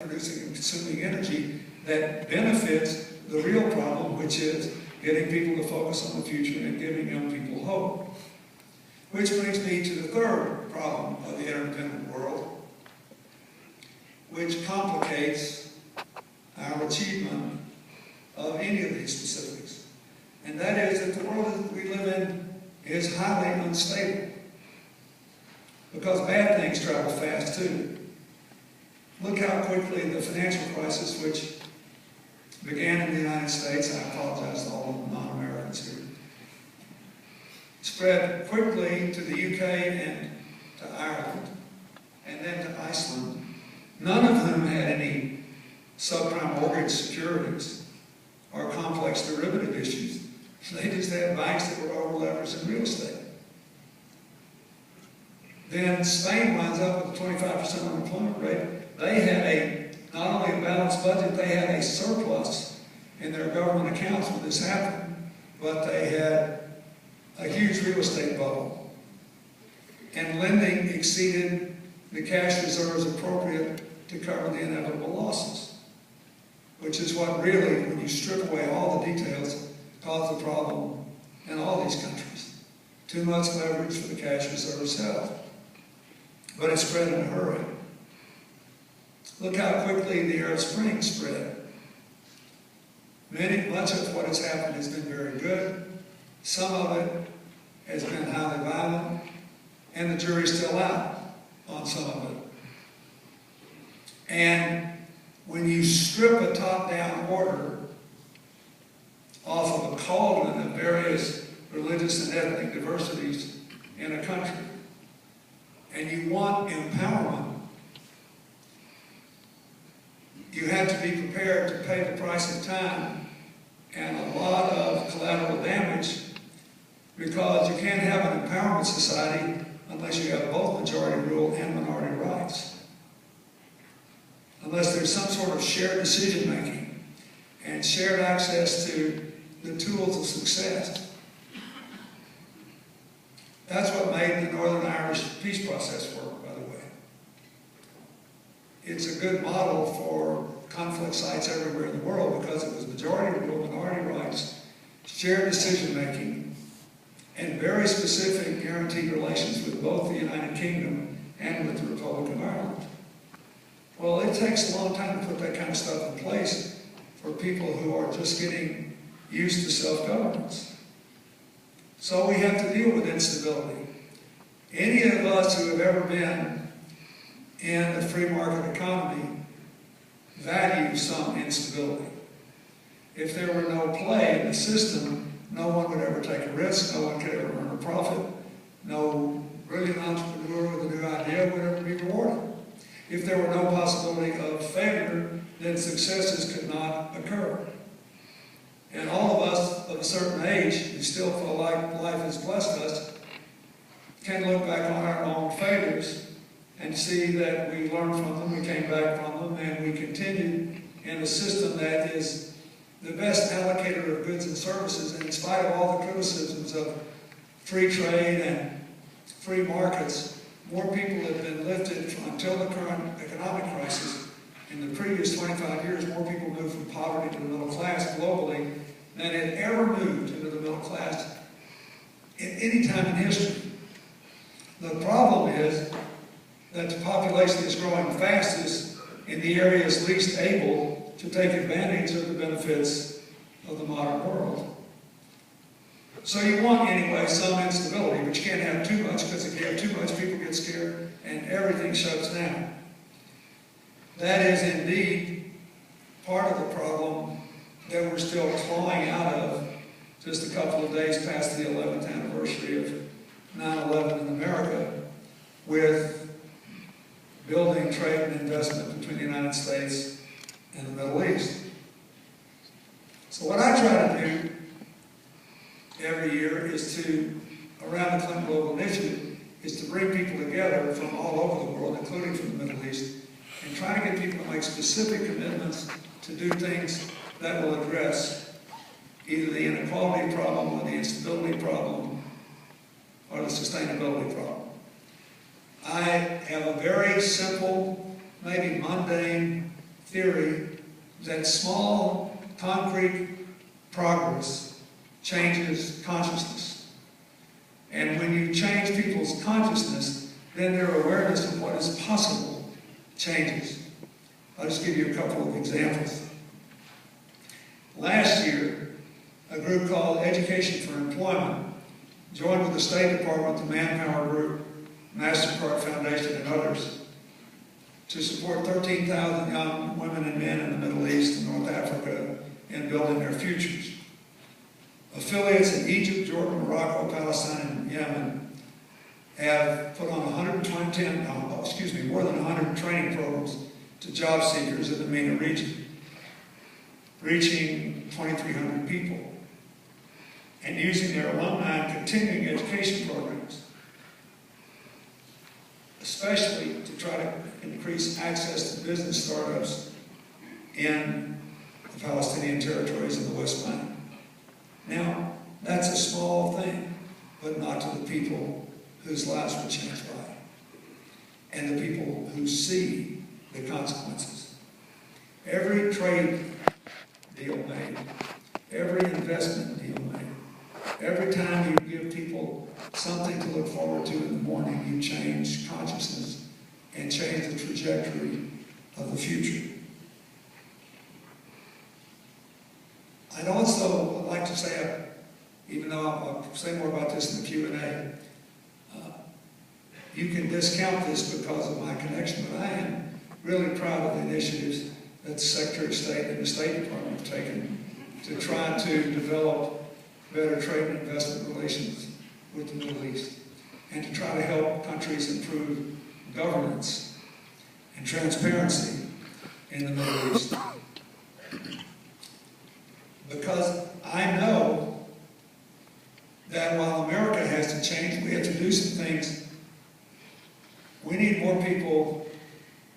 producing and consuming energy that benefits the real problem, which is getting people to focus on the future and giving young people hope. Which brings me to the third problem of the interdependent world, which complicates our achievement of any of these specifics. And that is that the world that we live in is highly unstable, because bad things travel fast too. Look how quickly the financial crisis, which began in the United States, I apologize to all of the non-Americans here, spread quickly to the UK and to Ireland, and then to Iceland. None of them had any subprime mortgage securities or complex derivative issues. They just had banks that were over-leveraged in real estate. Then Spain winds up with a 25% unemployment rate. They had not only a balanced budget, they had a surplus in their government accounts when this happened, but they had a huge real estate bubble. And lending exceeded the cash reserves appropriate to cover the inevitable losses, which is what really, when you strip away all the details, caused the problem in all these countries. Too much leverage for the cash reserves held. But it spread in a hurry. Look how quickly the Arab Spring spread. Much of what has happened has been very good. Some of it has been highly violent, and the jury's still out on some of it. And when you strip a top-down order off of a cauldron of various religious and ethnic diversities in a country, and you want empowerment, you have to be prepared to pay the price of time and a lot of collateral damage, because you can't have an empowerment society unless you have both majority rule and minority rights. Unless there's some sort of shared decision making and shared access to the tools of success. That's what made the Northern Irish peace process work, by the way. It's a good model for conflict sites everywhere in the world, because it was majority rule, minority rights, shared decision making, and very specific guaranteed relations with both the United Kingdom and with the Republic of Ireland. Well, it takes a long time to put that kind of stuff in place for people who are just getting used to self-governance. So we have to deal with instability. Any of us who have ever been in a free market economy value some instability. If there were no play in the system, no one would ever take a risk, no one could ever earn a profit, no brilliant entrepreneur with a new idea would ever be rewarded. If there were no possibility of failure, then successes could not occur. And all of us of a certain age who still feel like life has blessed us can look back on our own failures and see that we learned from them, we came back from them, and we continued in a system that is the best allocator of goods and services. And in spite of all the criticisms of free trade and free markets, more people have been lifted until the current economic crisis. In the previous 25 years, more people moved from poverty to the middle class globally than had ever moved into the middle class at any time in history. The problem is that the population is growing fastest in the areas least able to take advantage of the benefits of the modern world. So you want, anyway, some instability, but you can't have too much, because if you have too much, people get scared and everything shuts down. That is indeed part of the problem that we're still clawing out of just a couple of days past the 11th anniversary of 9/11 in America, with building trade and investment between the United States and the Middle East. So what I try to do every year is to, around the Clinton Global Initiative, is to bring people together from all over the world, including from the Middle East, and try to get people to make specific commitments to do things that will address either the inequality problem or the instability problem or the sustainability problem. I have a very simple, maybe mundane theory that small, concrete progress changes consciousness. And when you change people's consciousness, then their awareness of what is possible changes. I'll just give you a couple of examples. Last year, a group called Education for Employment joined with the State Department, the Manpower Group, MasterCard Foundation, and others to support 13,000 young women and men in the Middle East and North Africa in building their futures. Affiliates in Egypt, Jordan, Morocco, Palestine, and Yemen have put on more than 100 training programs to job seekers in the MENA region, reaching 2,300 people, and using their alumni and continuing education programs, especially to try to increase access to business startups in the Palestinian territories in the West Bank. Now, that's a small thing, but not to the people whose lives were changed by it, and the people who see the consequences. Every trade deal made, every investment deal made, every time you give people something to look forward to in the morning, you change consciousness and change the trajectory of the future. I'd also like to say, even though I'll say more about this in the Q&A, you can discount this because of my connection, but I am really proud of the initiatives that the Secretary of State and the State Department have taken to try to develop better trade and investment relations with the Middle East, and to try to help countries improve governance and transparency in the Middle East. Because I know that while America has to change, we have to do some things. We need more people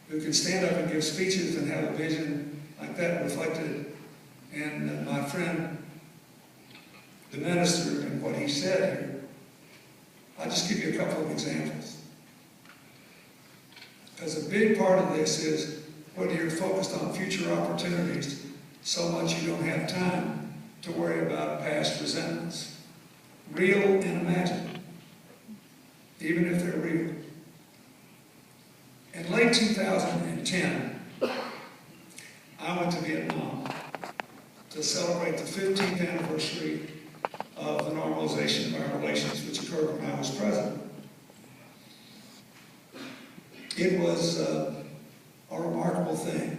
who can stand up and give speeches and have a vision like that reflected in my friend, the minister, and what he said here. I'll just give you a couple of examples. Because a big part of this is whether you're focused on future opportunities so much you don't have time to worry about past resentments, real and imagined, even if they're real. In late 2010, I went to Vietnam to celebrate the 15th anniversary of the normalization of our relations, which occurred when I was president. It was a remarkable thing.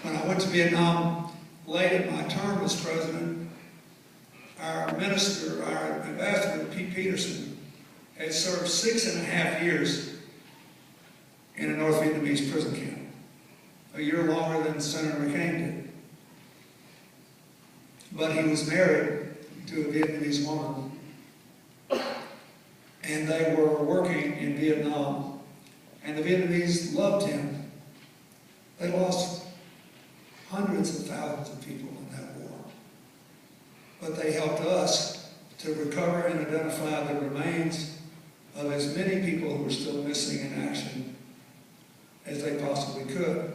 When I went to Vietnam late in my term as president, our ambassador, Pete Peterson, had served 6.5 years in a North Vietnamese prison camp, a year longer than Senator McCain did. But he was married to a Vietnamese woman, and they were working in Vietnam, and the Vietnamese loved him. They lost hundreds of thousands of people in that war, but they helped us to recover and identify the remains of as many people who were still missing in action as they possibly could.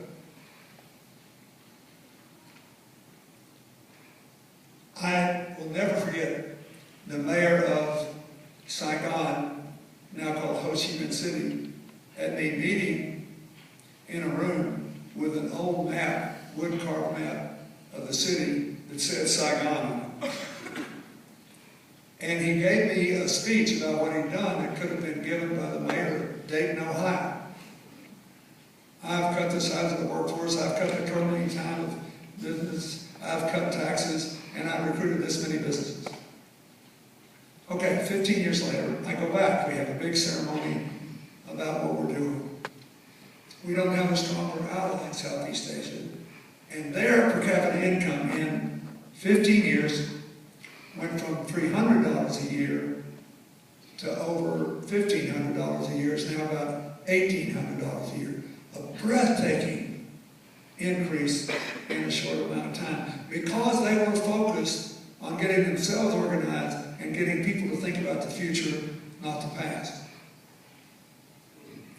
I will never forget the mayor of Saigon, now called Ho Chi Minh City, had me meeting in a room with an old map, wood-carved map of the city that said Saigon on it. And he gave me a speech about what he'd done that could have been given by the mayor of Dayton, Ohio. I've cut the size of the workforce, I've cut the turnaround time of business, I've cut taxes, and I've recruited this many businesses. Okay, 15 years later, I go back. We have a big ceremony about what we're doing. We don't have a strong morale in Southeast Asia. And their per capita income in 15 years went from $300 a year to over $1,500 a year. It's now about $1,800 a year. A breathtaking increase in a short amount of time, because they were focused on getting themselves organized and getting people to think about the future, not the past.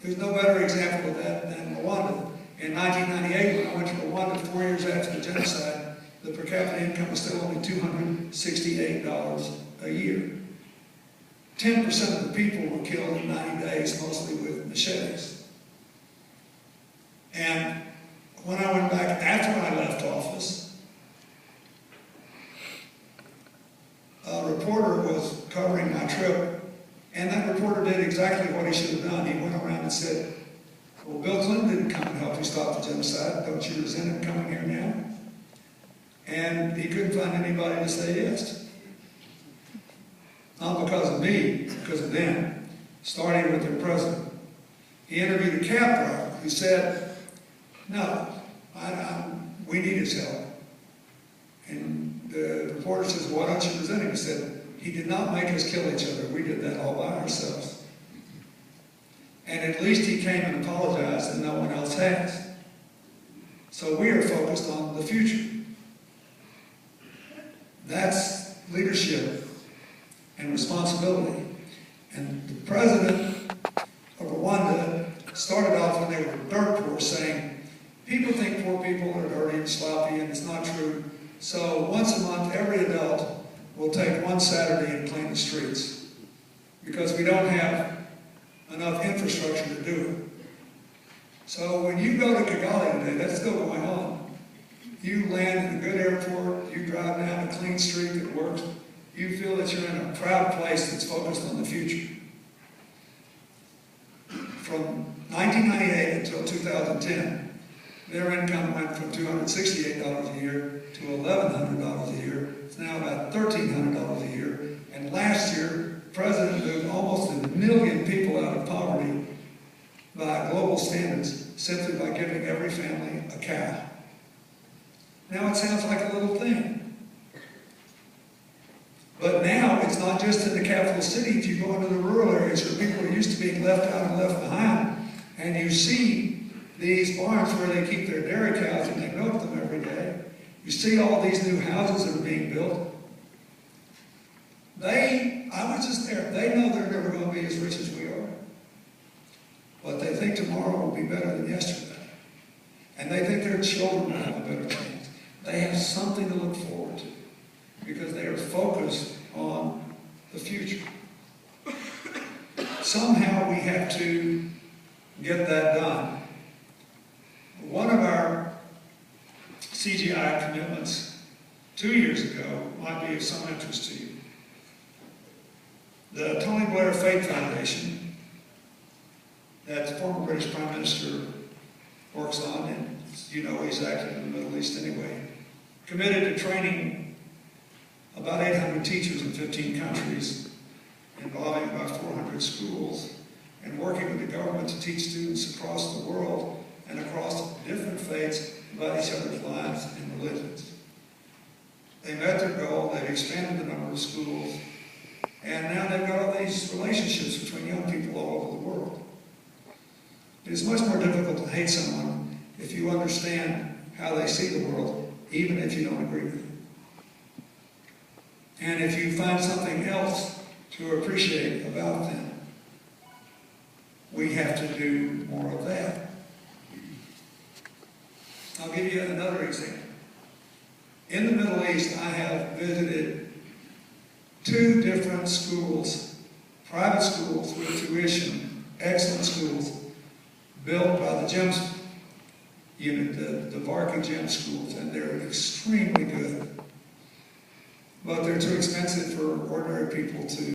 There's no better example of that than Rwanda. In 1998, when I went to Rwanda 4 years after the genocide, the per capita income was still only $268 a year. 10% of the people were killed in 90 days, mostly with machetes. And when I went back after I left office, a reporter was covering my trip, and that reporter did exactly what he should have done. He went around and said, well, Bill Clinton didn't come and help you stop the genocide. Don't you resent him coming here now? And he couldn't find anybody to say yes. Not because of me, because of them, starting with their president. He interviewed a cab driver who said, no, we need his help. And the reporter says, why don't you present him? He said, he did not make us kill each other. We did that all by ourselves. And at least he came and apologized, and no one else has. So we are focused on the future. That's leadership and responsibility. And the president of Rwanda started off when they were dirt poor saying, people think poor people are dirty and sloppy, and it's not true. So once a month, every adult will take one Saturday and clean the streets because we don't have enough infrastructure to do it. So when you go to Kigali today, that's still going on. You land in a good airport, you drive down a clean street that works, you feel that you're in a proud place that's focused on the future. From 1998 until 2010, their income went from $268 a year to $1,100 a year. It's now about $1,300 a year. And last year, the president moved almost 1 million people out of poverty by global standards simply by giving every family a cow. Now it sounds like a little thing. But now it's not just in the capital city. If you go into the rural areas where people are used to being left out and left behind, and you see these barns where they keep their dairy cows and they milk them every day, you see all these new houses that are being built. I was just there. They know they're never going to be as rich as we are. But they think tomorrow will be better than yesterday. And they think their children will have a better chance. They have something to look forward to because they are focused on the future. Somehow we have to get that done. One of our CGI commitments 2 years ago might be of some interest to you. The Tony Blair Faith Foundation that the former British Prime Minister works on, and you know he's active in the Middle East anyway, committed to training about 800 teachers in 15 countries, involving about 400 schools, and working with the government to teach students across the world and across different faiths about each other's lives and religions. They met their goal, they've expanded the number of schools, and now they've got all these relationships between young people all over the world. It is much more difficult to hate someone if you understand how they see the world, even if you don't agree with it. And if you find something else to appreciate about them, we have to do more of that. I'll give you another example. In the Middle East, I have visited 2 different schools, private schools with tuition, excellent schools, built by the GEMS unit, the Varka GEMS schools, and they're extremely good. But they're too expensive for ordinary people to